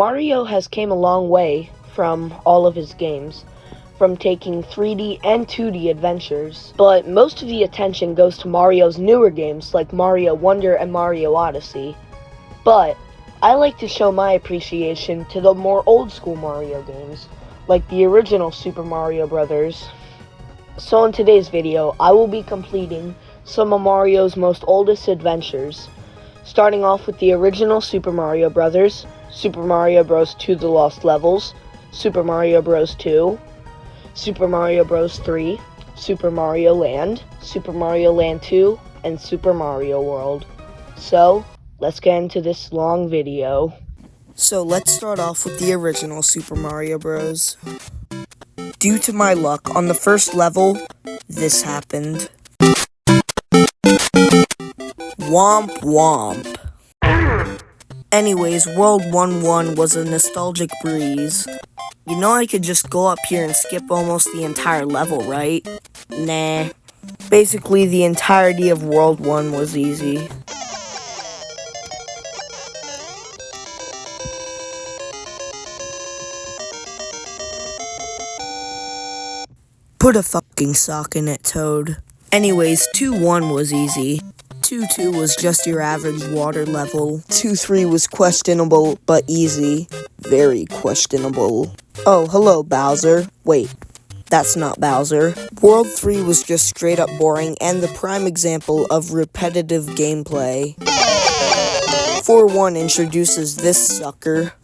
Mario has came a long way from all of his games, from taking 3D and 2D adventures, but most of the attention goes to Mario's newer games like Mario Wonder and Mario Odyssey. But I like to show my appreciation to the more old school Mario games, like the original Super Mario Bros. So in today's video, I will be completing some of Mario's most oldest adventures, starting off with the original Super Mario Bros., Super Mario Bros. 2 The Lost Levels, Super Mario Bros. 2, Super Mario Bros. 3, Super Mario Land, Super Mario Land 2, and Super Mario World. So, let's get into this long video. So let's start off with the original Super Mario Bros. Due to my luck, on the first level, this happened. Womp womp. Anyways, World 1-1 was a nostalgic breeze. You know I could just go up here and skip almost the entire level, right? Nah. Basically, the entirety of World 1 was easy. Put a fucking sock in it, Toad. Anyways, 2-1 was easy. 2-2 was just your average water level. 2-3 was questionable, but easy. Very questionable. Oh, hello, Bowser. Wait, that's not Bowser. World 3 was just straight up boring and the prime example of repetitive gameplay. 4-1 introduces this sucker.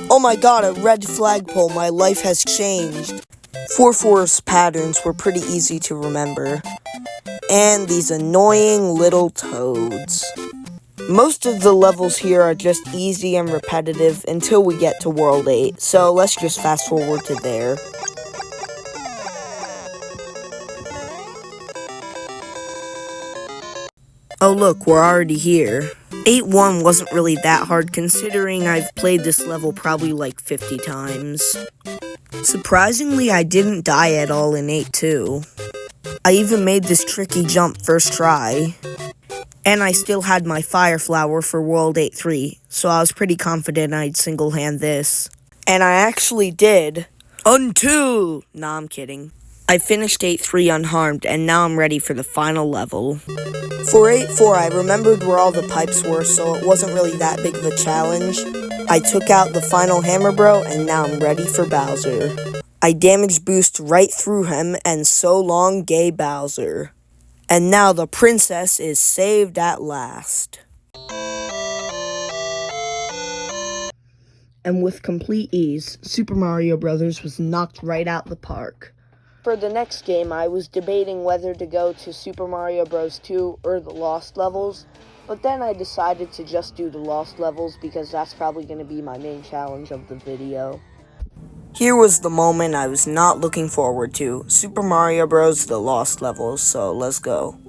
Oh my god, a red flagpole, my life has changed. 4-4's patterns were pretty easy to remember. And these annoying little toads. Most of the levels here are just easy and repetitive until we get to World 8, so let's just fast forward to there. Oh look, we're already here. 8-1 wasn't really that hard considering I've played this level probably like 50 times. Surprisingly, I didn't die at all in 8-2. I even made this tricky jump first try. And I still had my Fire Flower for World 8-3, so I was pretty confident I'd single-hand this. And I actually did. Until... Nah, I'm kidding. I finished 8-3 unharmed, and now I'm ready for the final level. For 8-4, I remembered where all the pipes were, so it wasn't really that big of a challenge. I took out the final Hammer Bro, and now I'm ready for Bowser. I damage boost right through him, and so long, gay Bowser. And now the princess is saved at last. And with complete ease, Super Mario Bros. Was knocked right out the park. For the next game, I was debating whether to go to Super Mario Bros. 2 or the Lost Levels, but then I decided to just do the Lost Levels because that's probably going to be my main challenge of the video. Here was the moment I was not looking forward to. Super Mario Bros. The Lost Levels, so let's go.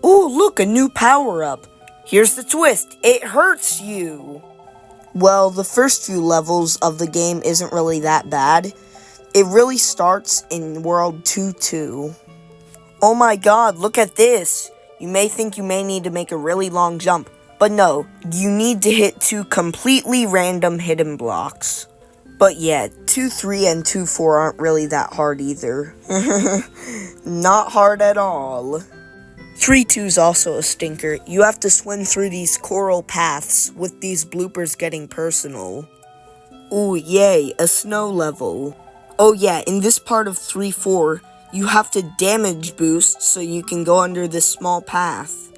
Ooh, look, a new power-up. Here's the twist, it hurts you. Well, the first few levels of the game isn't really that bad. It really starts in World 2-2. Oh my god, look at this. You may think you may need to make a really long jump, but no, you need to hit 2 completely random hidden blocks. But yeah, 2-3 and 2-4 aren't really that hard either. Not hard at all. 3-2's also a stinker. You have to swim through these coral paths, with these bloopers getting personal. Ooh, yay, a snow level. Oh yeah, in this part of 3-4, you have to damage boost so you can go under this small path.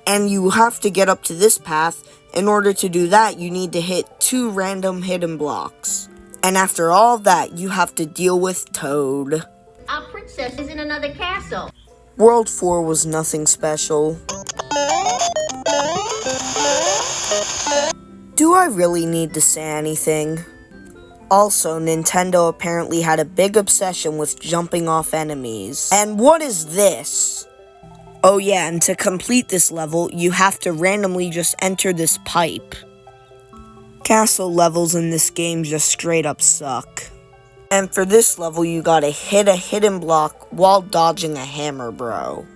And you have to get up to this path. In order to do that, you need to hit 2 random hidden blocks. And after all that, you have to deal with Toad. Our princess is in another castle. World 4 was nothing special. Do I really need to say anything? Also, Nintendo apparently had a big obsession with jumping off enemies. And what is this? Oh yeah, and to complete this level, you have to randomly just enter this pipe. Castle levels in this game just straight up suck. And for this level, you gotta hit a hidden block while dodging a Hammer Bro.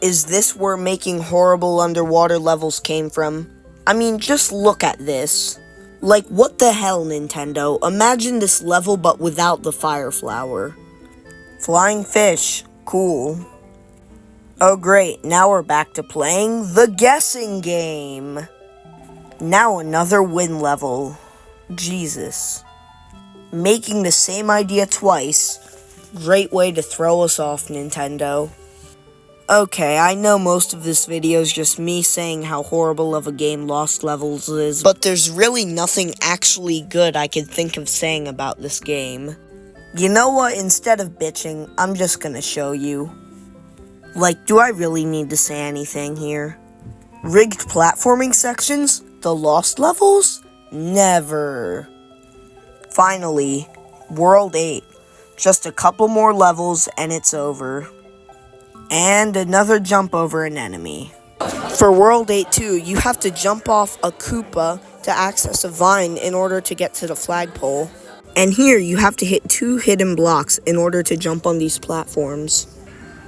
Is this where making horrible underwater levels came from? I mean, just look at this. Like, what the hell, Nintendo? Imagine this level but without the fire flower. Flying fish. Cool. Oh great, now we're back to playing the guessing game. Now another win level. Jesus. Making the same idea twice. Great way to throw us off, Nintendo. Okay, I know most of this video is just me saying how horrible of a game Lost Levels is, but there's really nothing actually good I can think of saying about this game. You know what, instead of bitching, I'm just gonna show you. Like, do I really need to say anything here? Rigged platforming sections? The Lost Levels? Never. Finally, World 8. Just a couple more levels and it's over. And another jump over an enemy. For World 8 too, you have to jump off a Koopa to access a vine in order to get to the flagpole. And here you have to hit 2 hidden blocks in order to jump on these platforms.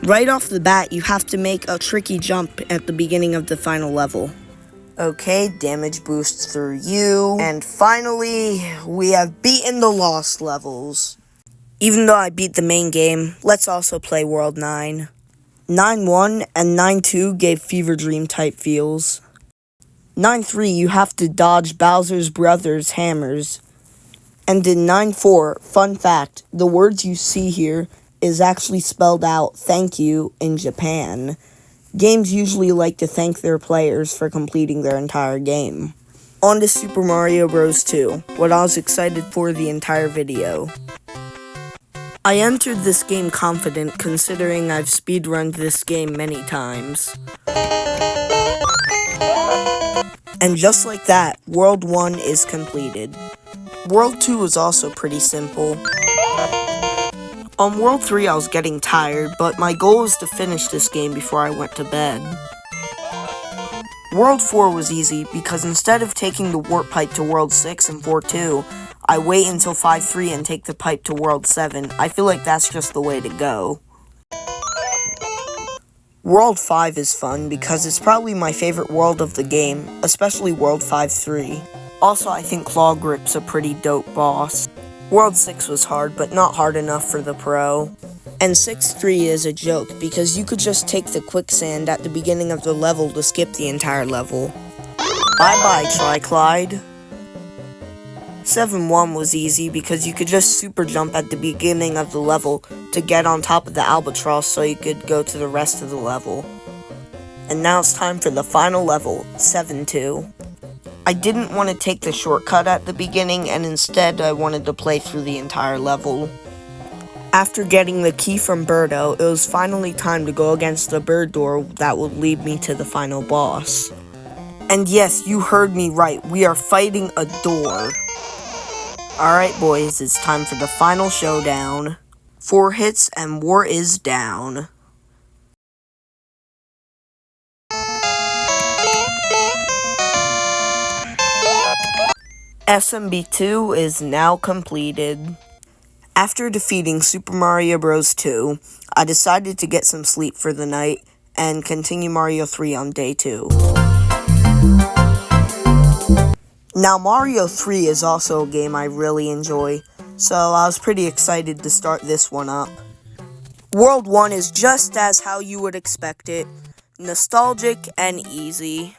Right off the bat, you have to make a tricky jump at the beginning of the final level. Okay, damage boosts through you. And finally, we have beaten the Lost Levels. Even though I beat the main game, let's also play World 9. 9-1 and 9-2 gave Fever Dream type feels. 9-3, you have to dodge Bowser's brothers' hammers. And in 9-4, fun fact, the words you see here is actually spelled out thank you in Japan. Games usually like to thank their players for completing their entire game. On to Super Mario Bros. 2, what I was excited for the entire video. I entered this game confident considering I've speedrunned this game many times. And just like that, World 1 is completed. World 2 was also pretty simple. On World 3 I was getting tired, but my goal was to finish this game before I went to bed. World 4 was easy because instead of taking the warp pipe to World 6 and 4-2, I wait until 5-3 and take the pipe to World 7. I feel like that's just the way to go. World 5 is fun because it's probably my favorite world of the game, especially World 5-3. Also, I think Claw Grip's a pretty dope boss. World 6 was hard, but not hard enough for the pro. And 6-3 is a joke because you could just take the quicksand at the beginning of the level to skip the entire level. Bye-bye, Triclide. 7-1 was easy because you could just super jump at the beginning of the level to get on top of the albatross so you could go to the rest of the level. And now it's time for the final level, 7-2. I didn't want to take the shortcut at the beginning and instead I wanted to play through the entire level. After getting the key from Birdo, it was finally time to go against the bird door that would lead me to the final boss. And yes, you heard me right, we are fighting a door. Alright boys, it's time for the final showdown. 4 hits and war is down. SMB2 is now completed. After defeating Super Mario Bros. 2, I decided to get some sleep for the night and continue Mario 3 on day 2. Now, Mario 3 is also a game I really enjoy, so I was pretty excited to start this one up. World 1 is just as how you would expect it, nostalgic and easy.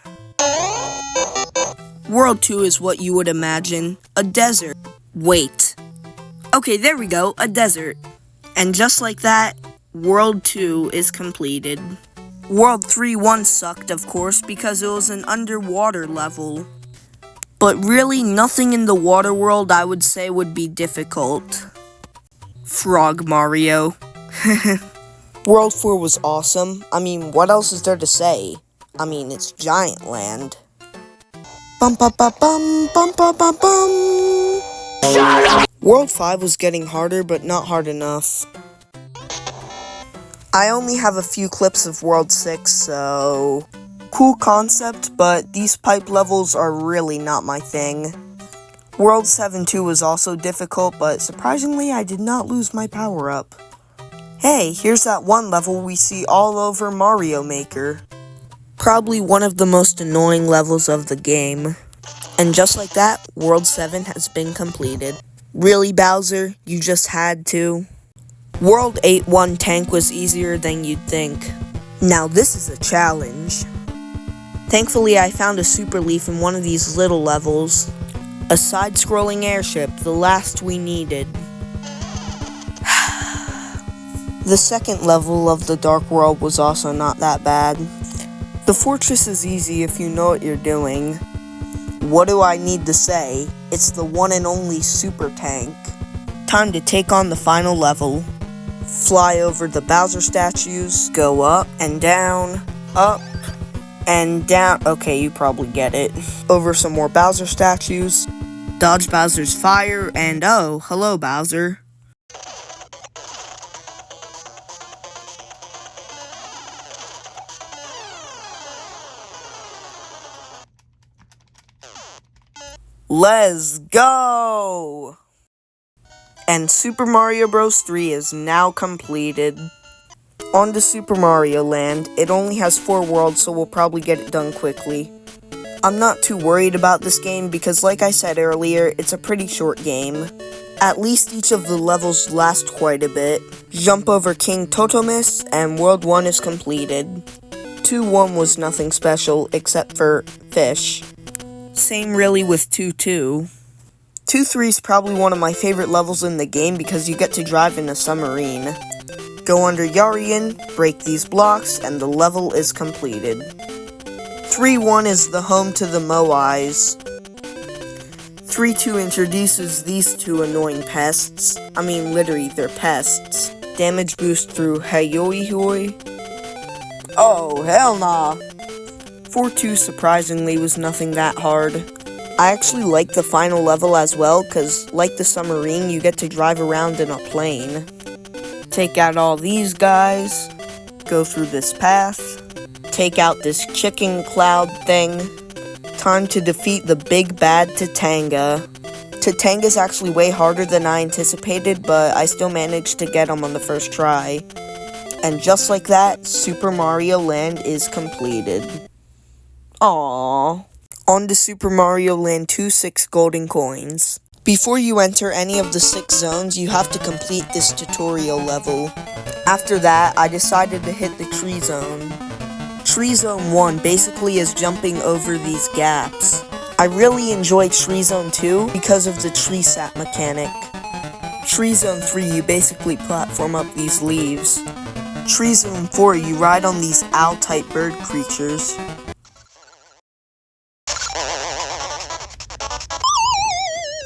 World 2 is what you would imagine, a desert. Wait. Okay, there we go, a desert. And just like that, World 2 is completed. World 3 once sucked, of course, because it was an underwater level. But really, nothing in the water world I would say would be difficult. Frog Mario. World 4 was awesome. I mean, what else is there to say? I mean, it's Giant Land. Bum bum bum bum bum bum bum bum. Shut up! World 5 was getting harder, but not hard enough. I only have a few clips of World 6, so... Cool concept, but these pipe levels are really not my thing. World 7-2 was also difficult, but surprisingly I did not lose my power-up. Hey, here's that one level we see all over Mario Maker. Probably one of the most annoying levels of the game. And just like that, World 7 has been completed. Really, Bowser? You just had to? World 8-1 tank was easier than you'd think. Now this is a challenge. Thankfully, I found a super leaf in one of these little levels. A side-scrolling airship, the last we needed. The second level of the Dark World was also not that bad. The fortress is easy if you know what you're doing. What do I need to say? It's the one and only super tank. Time to take on the final level. Fly over the Bowser statues, go up and down, up and down. Okay, you probably get it. Over some more Bowser statues, dodge Bowser's fire, and oh, hello Bowser. Let's go! And Super Mario Bros. 3 is now completed. On to Super Mario Land. It only has 4 worlds, so we'll probably get it done quickly. I'm not too worried about this game because, like I said earlier, it's a pretty short game. At least each of the levels last quite a bit. Jump over King Totemus, and World 1 is completed. 2-1 was nothing special, except for fish. Same really with 2-2. 2-3 is probably one of my favorite levels in the game because you get to drive in a submarine. Go under Yarian, break these blocks, and the level is completed. 3-1 is the home to the Moais. 3-2 introduces these two annoying pests. I mean, literally, they're pests. Damage boost through Hayoi Hoi. Oh, hell nah! 4-2 surprisingly was nothing that hard. I actually like the final level as well, cause like the submarine, you get to drive around in a plane. Take out all these guys, go through this path, take out this chicken cloud thing. Time to defeat the big bad Tatanga. Tatanga's actually way harder than I anticipated, but I still managed to get him on the first try. And just like that, Super Mario Land is completed. Aww. On to Super Mario Land 2 6 golden coins. Before you enter any of the 6 zones, you have to complete this tutorial level. After that, I decided to hit the tree zone. Tree Zone 1 basically is jumping over these gaps. I really enjoy Tree Zone 2 because of the tree sap mechanic. Tree Zone 3, you basically platform up these leaves. Tree Zone 4, you ride on these owl-type bird creatures.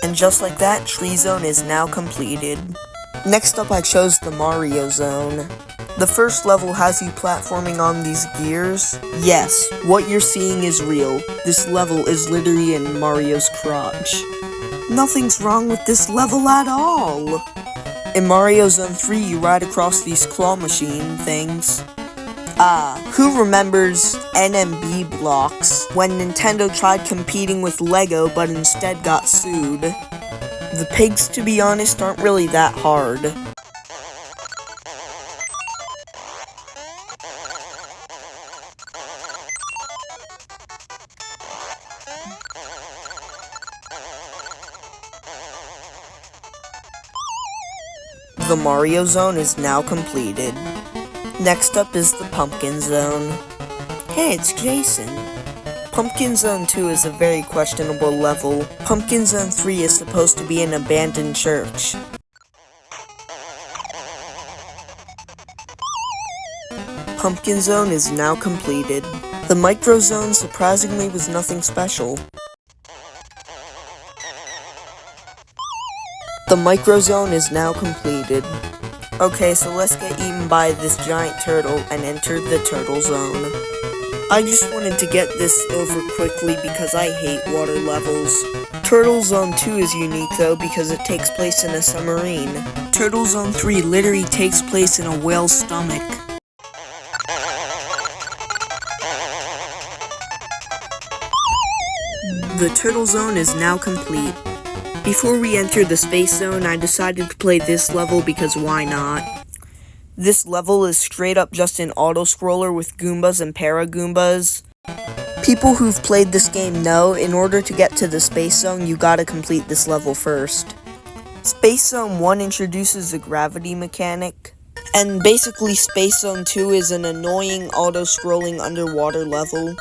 And just like that, Tree Zone is now completed. Next up, I chose the Mario Zone. The first level has you platforming on these gears. Yes, what you're seeing is real. This level is literally in Mario's crotch. Nothing's wrong with this level at all. In Mario Zone 3, you ride across these claw machine things. Who remembers NMB blocks when Nintendo tried competing with Lego but instead got sued? The pigs, to be honest, aren't really that hard. The Mario Zone is now completed. Next up is the Pumpkin Zone. Hey, it's Jason. Pumpkin Zone 2 is a very questionable level. Pumpkin Zone 3 is supposed to be an abandoned church. Pumpkin Zone is now completed. The Micro Zone surprisingly was nothing special. The Micro Zone is now completed. Okay, so let's get eaten by this giant turtle and enter the Turtle Zone. I just wanted to get this over quickly because I hate water levels. Turtle Zone 2 is unique though because it takes place in a submarine. Turtle Zone 3 literally takes place in a whale's stomach. The Turtle Zone is now complete. Before we enter the Space Zone, I decided to play this level because why not? This level is straight up just an auto-scroller with Goombas and Para-Goombas. People who've played this game know in order to get to the Space Zone, you gotta complete this level first. Space Zone 1 introduces a gravity mechanic, and basically Space Zone 2 is an annoying auto-scrolling underwater level.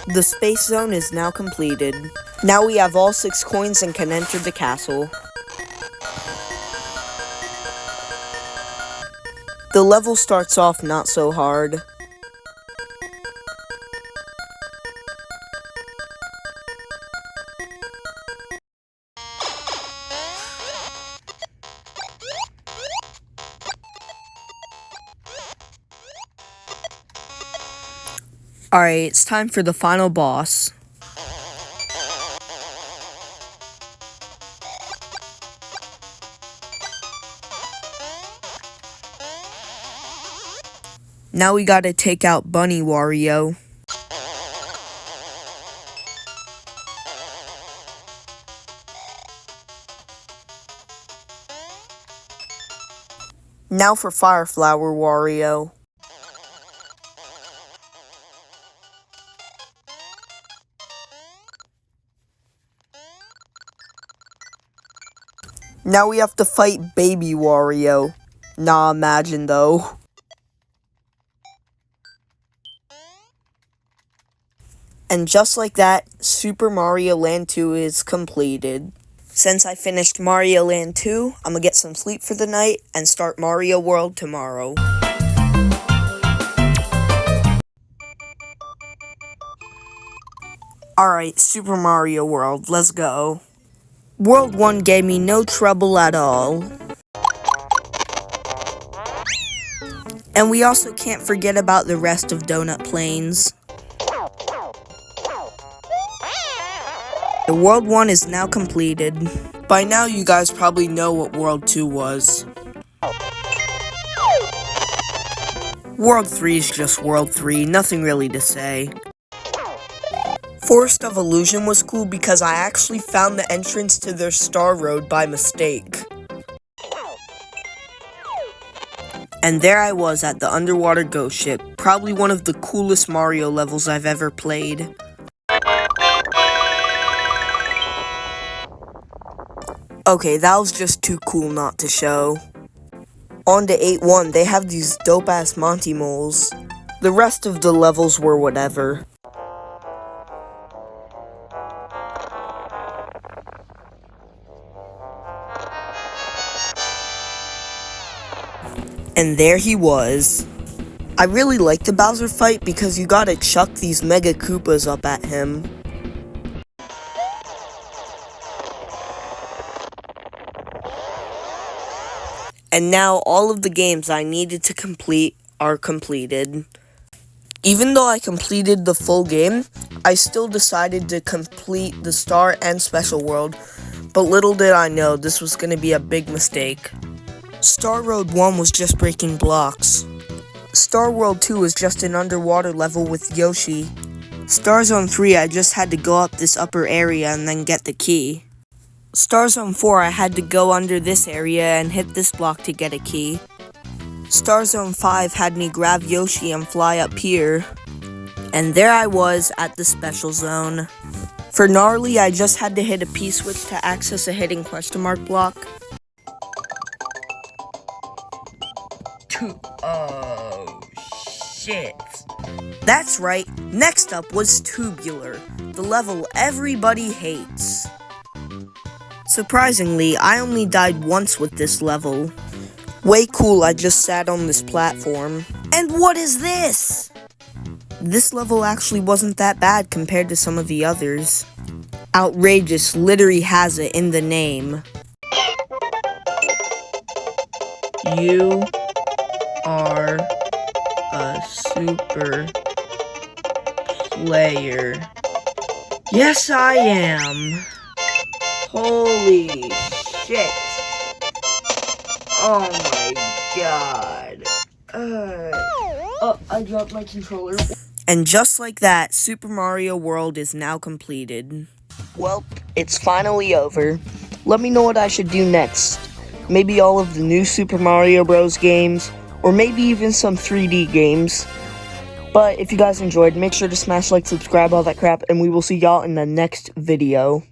The Space Zone is now completed. Now we have all 6 coins and can enter the castle. The level starts off not so hard. Alright, it's time for the final boss. Now we gotta take out Bunny Wario. Now for Fire Flower Wario. Now we have to fight Baby Wario. Nah, imagine though. And just like that, Super Mario Land 2 is completed. Since I finished Mario Land 2, I'm gonna get some sleep for the night and start Mario World tomorrow. Alright, Super Mario World, let's go. World 1 gave me no trouble at all. And we also can't forget about the rest of Donut Plains. The World 1 is now completed. By now you guys probably know what World 2 was. World 3 is just World 3, nothing really to say. Forest of Illusion was cool because I actually found the entrance to their Star Road by mistake. And there I was at the underwater ghost ship, probably one of the coolest Mario levels I've ever played. Okay, that was just too cool not to show. On to 8-1, they have these dope-ass Monty moles. The rest of the levels were whatever. And there he was. I really liked the Bowser fight because you gotta chuck these Mega Koopas up at him. And now all of the games I needed to complete are completed. Even though I completed the full game, I still decided to complete the Star and Special World, but little did I know this was going to be a big mistake. Star Road 1 was just breaking blocks. Star World 2 was just an underwater level with Yoshi. Star Zone 3 I just had to go up this upper area and then get the key. Star Zone 4 I had to go under this area and hit this block to get a key. Star Zone 5 had me grab Yoshi and fly up here. And there I was at the Special Zone. For Gnarly, I just had to hit a P-switch to access a hidden question mark block. Oh, shit. That's right, next up was Tubular, the level everybody hates. Surprisingly, I only died once with this level. Way cool, I just sat on this platform. And what is this? This level actually wasn't that bad compared to some of the others. Outrageous literally has it in the name. You are a super player. Yes, I am. Holy shit. Oh my god. Oh, I dropped my controller. And just like that, Super Mario World is now completed. Well, it's finally over. Let me know what I should do next. Maybe all of the new Super Mario Bros. Games, or maybe even some 3D games. But if you guys enjoyed, make sure to smash like, subscribe, all that crap, and we will see y'all in the next video.